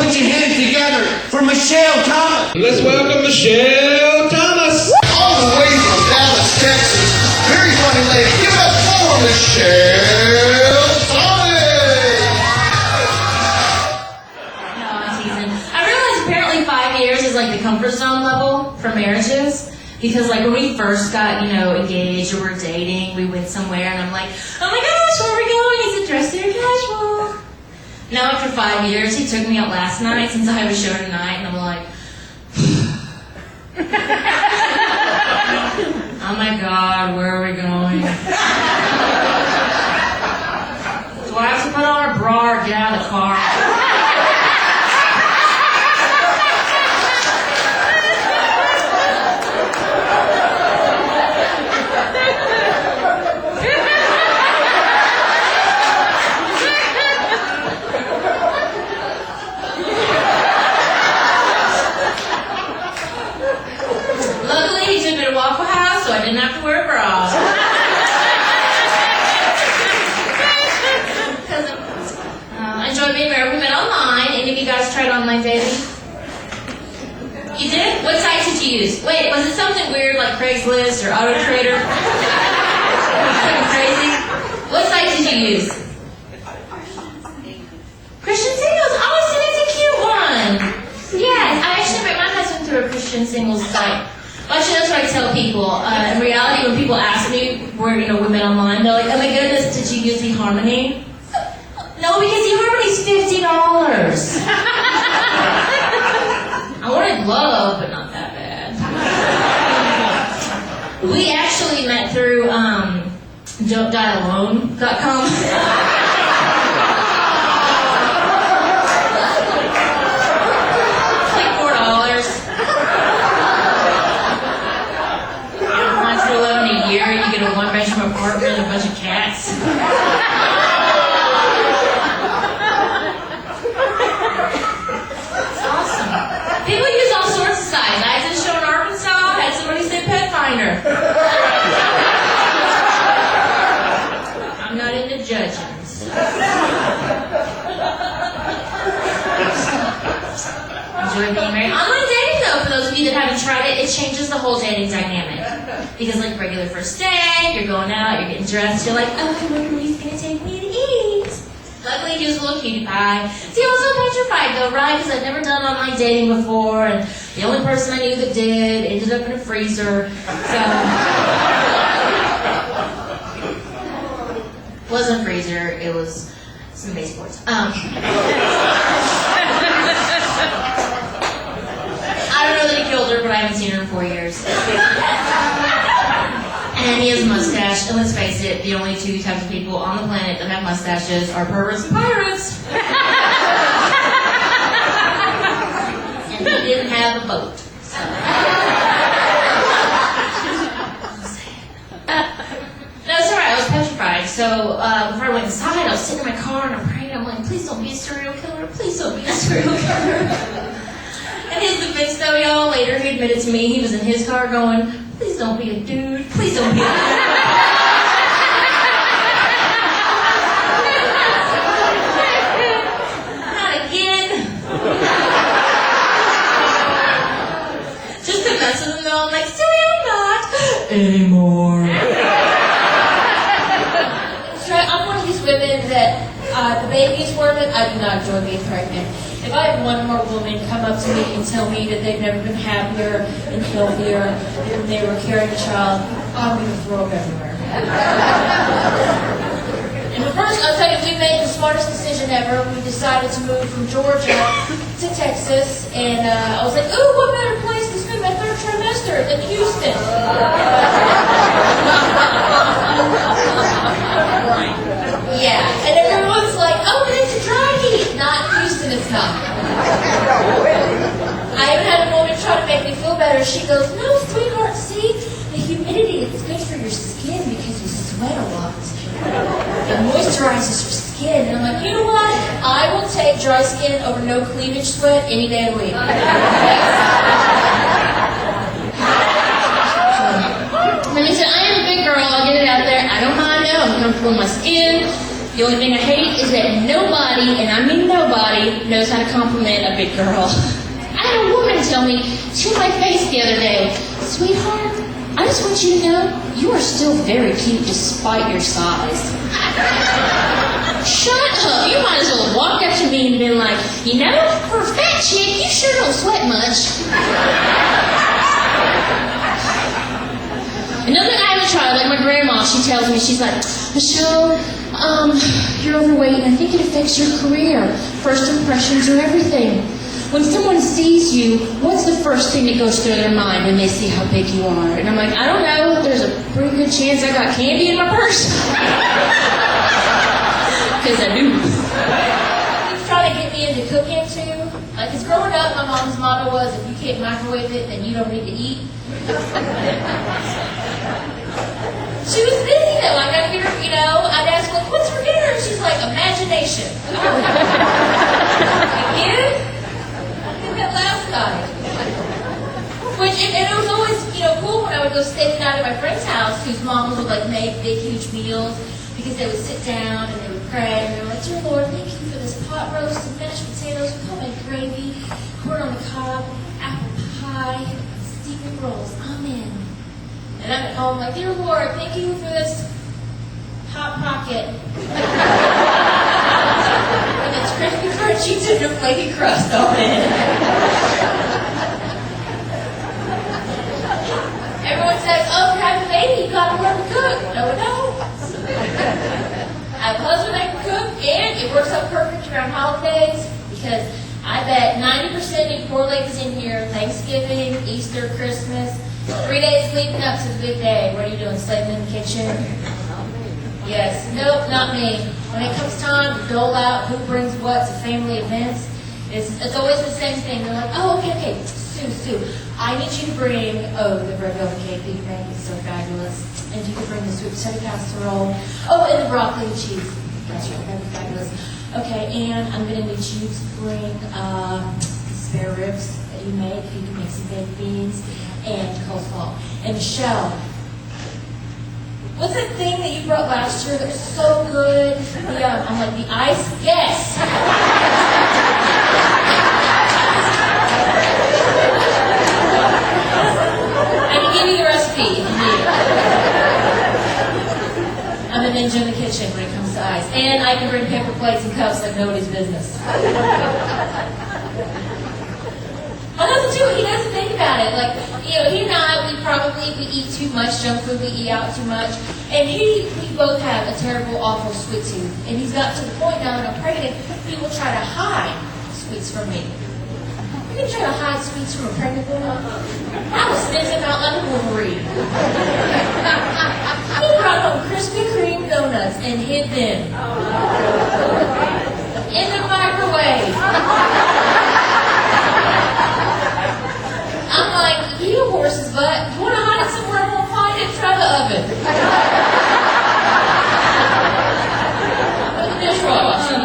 Put your hands together for Michelle Thomas. Let's welcome Michelle Thomas. All the way from Dallas, Texas. Very funny lady. Give it up for Michelle Thomas. No, I'm teasing. I realized apparently 5 years is like the comfort zone level for marriages. Because like when we first got, engaged or we're dating, we went somewhere and I'm like, oh my gosh, where are we going? He said, dress very casual. Now after 5 years, he took me out last night since I have a show tonight and I'm like, oh my God, where are we going? Do I have to put on a bra or get out of the car? I didn't have to wear a bra. I enjoyed being married. We met online. Any of you guys tried online dating? You did? What site did you use? Wait, was it something weird like Craigslist or Auto Trader? Something crazy? What site did you use? Christian Singles. Oh, so that's a cute one. Yes, I actually met my husband through a Christian Singles site. Actually, that's what I tell people. In reality, when people ask me where we met online, they're like, "Oh my goodness, did you use eHarmony?" No, because eHarmony's $50. I wanted love, but not that bad. We actually met through Don'tDieAlone.com. You get a one-bedroom apartment and a bunch of cats. It's awesome. People use all sorts of sites. I did a show in Arkansas. I had somebody say Pet Finder. I'm not into judging. Enjoy being married. Online dating, though, for those of you that haven't tried it, it changes the whole dating dynamic. Because like regular first date, you're going out, you're getting dressed, you're like, oh, I wonder where he's going to take me to eat. Luckily, he was a little cutie pie. See, I was so petrified though, right? Because I'd never done online dating before, and the only person I knew that did ended up in a freezer. So, it wasn't a freezer, it was some baseboards. I don't know that he killed her, but I haven't seen her in 4 years. And he has a mustache, and let's face it, the only two types of people on the planet that have mustaches are perverts and pirates. And he didn't have a boat. So. No, it's alright, I was petrified. So before I went inside, I was sitting in my car and I'm praying. I'm like, please don't be a serial killer. Please don't be a serial killer. In his defense, though, y'all, later he admitted to me he was in his car going, please don't be a dude. Please don't be a dude. Not again. Just to mess with him, though, I'm like, silly, I'm not anymore. That's right. I'm one of these women that the baby's worth it. I do not enjoy being pregnant. If I have one more woman come up to me and tell me that they've never been happier and healthier when they were carrying a child, I'm going to throw them everywhere. And the first, I'll tell you, we made the smartest decision ever. We decided to move from Georgia to Texas, and I was like, ooh, what better place to spend my third trimester than Houston? Yeah, and everyone's like, oh, but it's a dry heat. Not in Houston, it's not. I even had a woman try to make me feel better. She goes, no, sweetheart, see, the humidity is good for your skin because you sweat a lot. It moisturizes your skin. And I'm like, you know what? I will take dry skin over no cleavage sweat any day of the week. And he said, I am a big girl, I'll get it out there. I don't mind now, I'm comfortable in my skin. The only thing I hate is that nobody, and I mean nobody, knows how to compliment a big girl. I had a woman tell me to my face the other day, "Sweetheart, I just want you to know you are still very cute despite your size." Shut up! You might as well have walked up to me and been like, "You know, for a fat chick, you sure don't sweat much." Another thing I haven't tried, like my grandma, she tells me, she's like, "Michelle, you're overweight and I think it affects your career. First impressions are everything. When someone sees you, what's the first thing that goes through their mind when they see how big you are?" And I'm like, "I don't know. There's a pretty good chance I got candy in my purse." Because I do. He's trying to get me into cooking too. Like, cause growing up, my mom's motto was, if you can't microwave it, then you don't need to eat. She was busy though. I got to get her, you know, I'd ask, like, "What's for dinner?" And she's like, "Imagination." Again? I think that last time. Which, and it was always, you know, cool when I would go stay the night at my friend's house, whose moms would like make big, huge meals, because they would sit down and they would pray, and they were like, "Dear Lord, thank you for this pot roast and mashed potatoes with homemade gravy, corn on the cob, apple pie, steaming rolls. Amen." And I'm at home like, "Dear Lord, thank you for this Hot Pocket." And it's crispy fried cheese and a flaky crust on it. Everyone says, "Oh, for having a baby, you gotta learn to cook." No, we don't. I have a husband that can cook, and it works out perfect around holidays, because I bet 90% of poor ladies in here, Thanksgiving, Easter, Christmas, 3 days leading up to the big day, what are you doing, slaving in the kitchen? Yes. Nope, not me. When it comes time to dole out who brings what to family events, it's always the same thing. They're like, "Oh, okay, Sue, I need you to bring, the red velvet cake that you make, it's so fabulous. And you can bring the sweet potato casserole. Oh, and the broccoli and cheese casserole, that'd be fabulous. Okay, and I'm going to need you to bring spare ribs that you make. You can make some baked beans and coleslaw. And Michelle, what's that thing that you brought last year that was so good? I'm like, the ice? Yes! I can give you the recipe if you need it. I'm a ninja in the kitchen when it comes to ice. And I can bring paper plates and cups like nobody's business. My husband too, he doesn't think about it. Like, you know, he and I, we eat too much junk food, we eat out too much. And we both have a terrible, awful sweet tooth. And he's got to the point now that I'm pregnant, he will try to hide sweets from me. You can try to hide sweets from a pregnant woman. I was sniffing out like a Wolverine. He brought home Krispy Kreme donuts and hid them in the microwave. I'm like, "You horse's butt, you want to hide it somewhere I won't find it? Try the oven."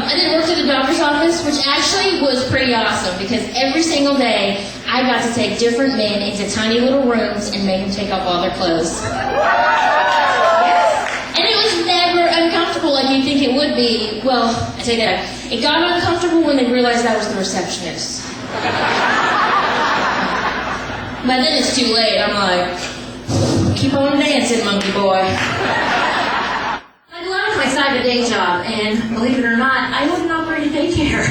I did work at the doctor's office, which actually was pretty awesome, because every single day I got to take different men into tiny little rooms and make them take off all their clothes. And it was never uncomfortable like you think it would be. Well, I say that. It got uncomfortable when they realized I was the receptionist. By then it's too late. I'm like, "Keep on dancing, monkey boy." I love my side of day job, and believe it or not, I own and operate a daycare.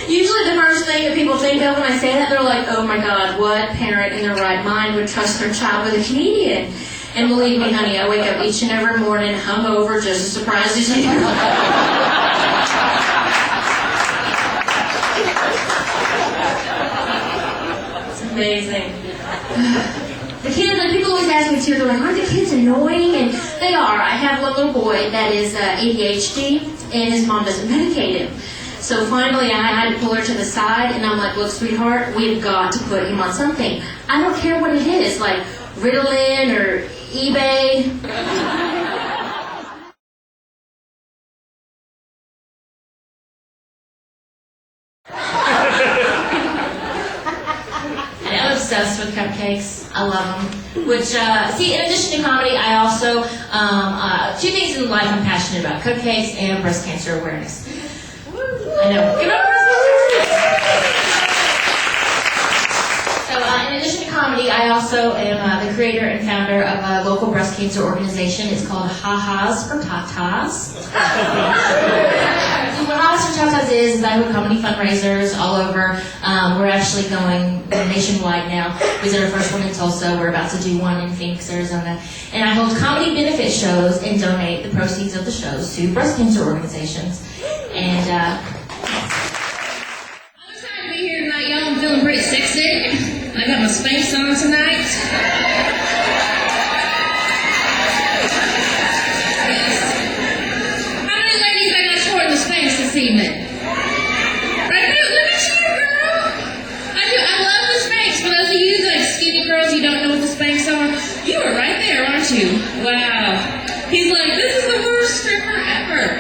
Usually the first thing that people think of when I say that, they're like, "Oh my God, what parent in their right mind would trust their child with a comedian?" And believe me, honey, I wake up each and every morning hungover, just as surprised as you. Amazing. The kids, and people always ask me too, they're like, "Aren't the kids annoying?" And they are. I have one little boy that is ADHD, and his mom doesn't medicate him. So finally I had to pull her to the side, and I'm like, "Look, sweetheart, we've got to put him on something. I don't care what it is, like Ritalin or eBay." obsessed with cupcakes. I love them. Which, see, in addition to comedy, I also, two things in life I'm passionate about: cupcakes and breast cancer awareness. I know. Give it up for breast cancer! So, in addition to comedy, I also am the creator and founder of a local breast cancer organization. It's called Ha-Ha's for Tatas. What Ha-Ha's for Tatas is I hold comedy fundraisers all over. We're actually going nationwide now. We did our first one in Tulsa. We're about to do one in Phoenix, Arizona. And I hold comedy benefit shows and donate the proceeds of the shows to breast cancer organizations. And I'm excited to be here tonight, y'all. I'm feeling pretty sexy. I got my Spanx on tonight. How many ladies I got sporting the Spanx this evening? Right there, look at you, girl. I love the Spanx. For those of you like skinny girls, you don't know what the Spanx are. You are right there, aren't you? Wow. He's like, this is the worst stripper ever.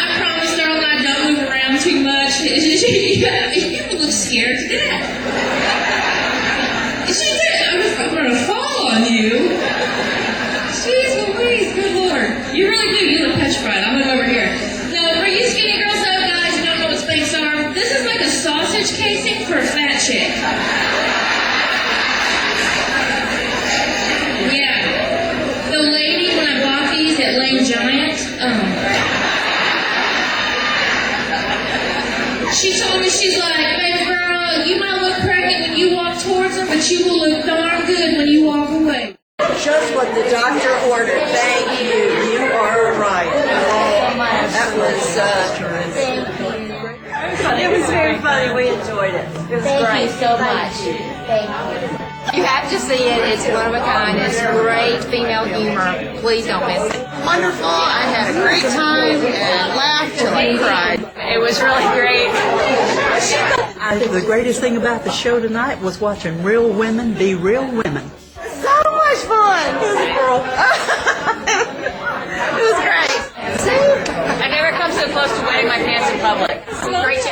I promise, darling, I don't move around too much. You look scared to death. She said, I'm going to fall on you. Jeez Louise, good Lord. You really do. You look petrified. I'm going to go over here. No, for you skinny girls, though, guys, you don't know what Spanx are. This is like a sausage casing for a fat chick. Yeah. The lady, when I bought these at Lane Giant, she told me, she's like, baby girl, you might look pregnant when you walk towards her, but you will look darn good when you walk away. Just what the doctor ordered. Thank you. You are right. That was, it was very funny. We enjoyed it. It was great. Thank you so much. Thank you. You have to see it. It's one of a kind. It's great female humor. Please don't miss it. Wonderful. I had a great time and laughed till I cried. It was really great. I think the greatest thing about the show tonight was watching real women be real women. So much fun. It was great. I never come so close to wearing my pants in public. Great